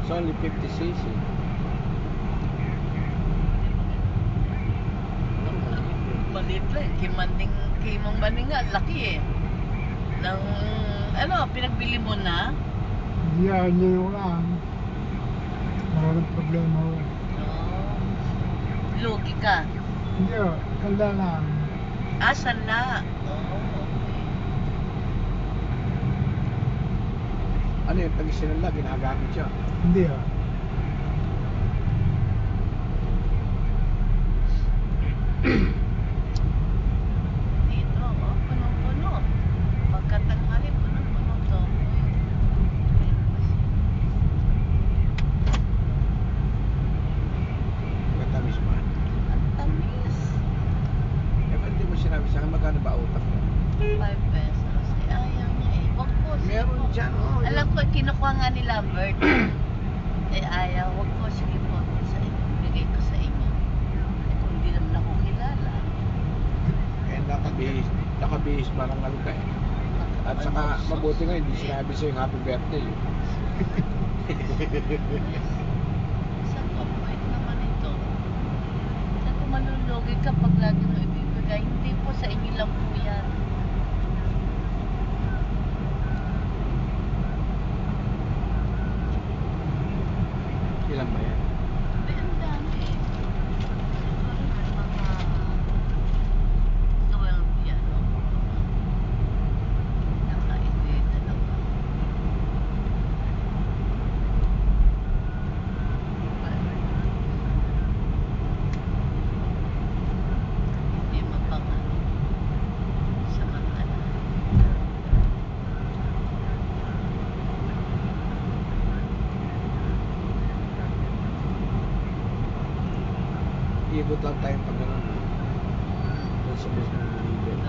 It's only 50cc. Maliit lang. Kay Mang Maning nga, laki eh. Nang, pinagbili mo na? Hindi lang. Maraming problema ho. Lugi ka. Hindi ho, kanda lang. Asan na? Okay. Ano yung pag sinula, ginagamit siya? Hindi ho. Dito, punong-puno. Pagkatanghali, punong-puno to. Matamis man. Ang tamis. Eh, ba't di mo sinabi sa akin, magkano ba utak mo? 5 pesos. Eh, ayaw niya eh. Wag po. Meron dyan, oh. Alam ko, kinukuha nga ni Lambert. Eh, ayaw. Wag po. Sige po. Bigay ko sa inyo. Eh, kung hindi naman ako kilala. Eh, nakabihis marangal ka eh. At saka, mabuti nga, hindi sinabi sa'yo yung happy birthday. Saan ko? Bait naman ito. Saan ko malulugi kapag lagi mo ibibigay? Hindi po. Sa inyo lang po yan. Ilan ba yan? Ay, ang dami eh. Siguro may mga 12 yan. Nakaibig dalawa. Hindi mapangano. Samantala. Ikot lang tayo pag gano'n. Doon sa mismong bibig.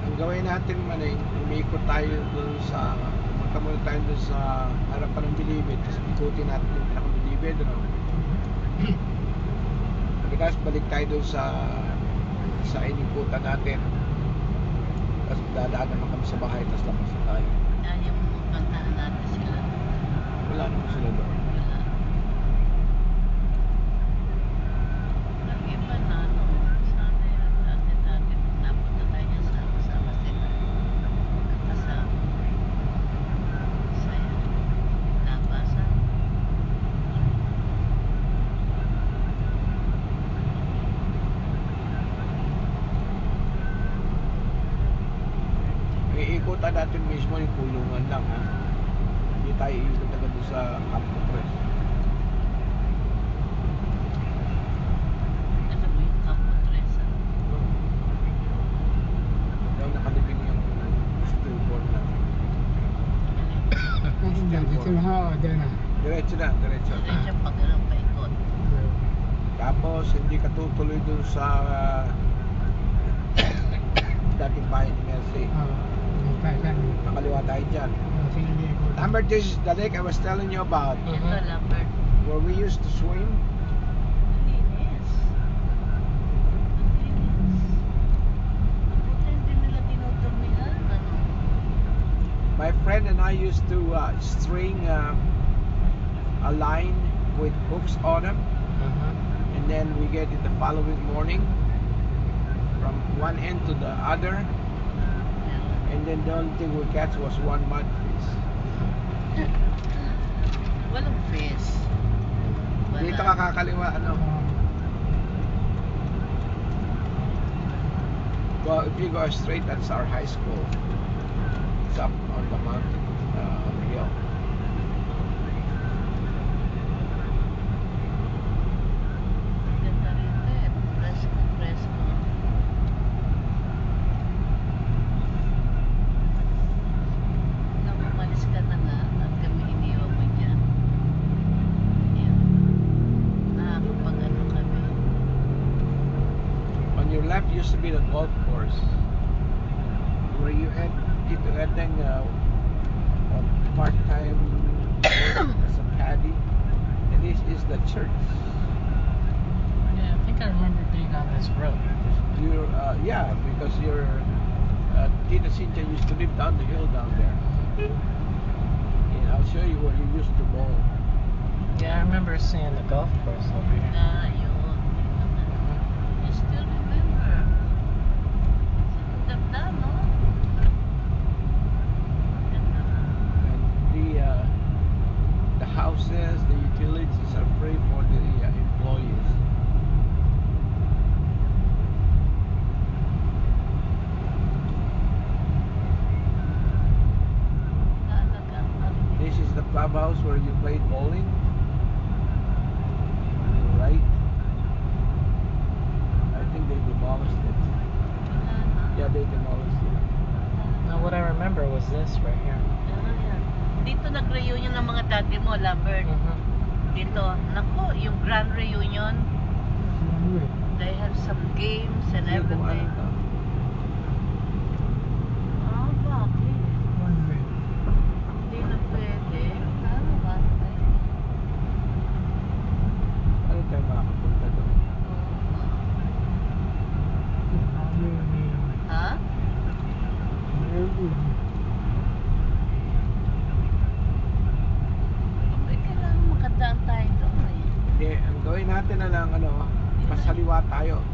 Ang gawin natin man ay umikot tayo doon sa magka muna tayo doon sa harapan ng bilibid, tapos ikutin natin yung pinakabilibid, ano? Pagkatapos balik tayo doon sa inikutan natin, tapos dadaan naman kami sa bahay, tapos labas na tayo. Ayaw mo kantahan natin sila. Wala naman sila doon. Wala. Ang iba na, sana yun, dati napunta tayo niya sama-sama sila. Magkakasama. Saya. Nabasa. Iikutan natin mismo yung kulungan lang, ha? Hindi tayo iikot agad doon sa Campo Tres. Alam mo yung Campo Tres, ah. Yung nakalibing yung stillborn natin. Dito na ho, dyan na. Diretso na, diretso. Diretso pag ganun paikot. Tapos hindi ka tutuloy dun sa dating bahay ni Mercy. Nakaliwa tayo dyan. Lambert, this is the lake I was telling you about, Ito, Lambert. where we used to swim. Linis. Linis. Buti hindi nila dinudumihan. Ano? My friend and I used to string a line with hooks on them, and then we get it the following morning from one end to the other, and then the only thing we catch was one mudfish. Walang fish. Wala. Dito ka kakaliwa, ano? Well, if you go straight, that's our high school. It's up on the mountain, on the hill. Ganda rito eh. Presko, presko. Nang umalis ka na nga at kami iniwan mo dyan. Yan. Nakakapag-ano kami. On your left used to be the golf course, where you had Tito Edeng part-time work as a caddy, and this is the church. Yeah, I think I remember being on this road. Yeah, because your Tita Cynthia used to live down the hill down there. Yeah. remember seeing the golf course over here. Na yun. You still remember. Ang ganda, no? Ganda. And the houses, the utilities are free for the employees. Talagang This is the clubhouse where you played bowling. On your right. I think they demolished it. Yeah, they demolished it. Now, what I remember was this right here. Dito nag-reunion ng mga dati mo, Lambert. Dito, nako, yung grand reunion. Ano eh. They have some games and Hindi kung ano everything. to. Ah, bakit? One way. Hindi na pwede. Ah, bakit? Ano tayo makakapunta doon? Ano eh. Ha? Meron. Okay, kailangan makadaan tayo doon eh. Hindi, ang gawin natin na lang, pasaliwa tayo.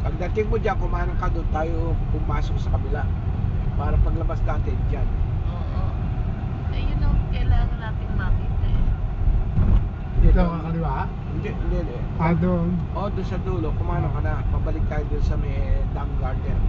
Pagdating mo dyan, kumanang ka doon, tayo pumasok sa kabila. Para paglabas natin dyan. Oo. Eh, yun ang kailangan nating makita eh. Dito ka kaliwa? Hindi. Ah, doon. O, doon sa dulo, kumanang ka na. Pabalik tayo doon sa may Dam Garden.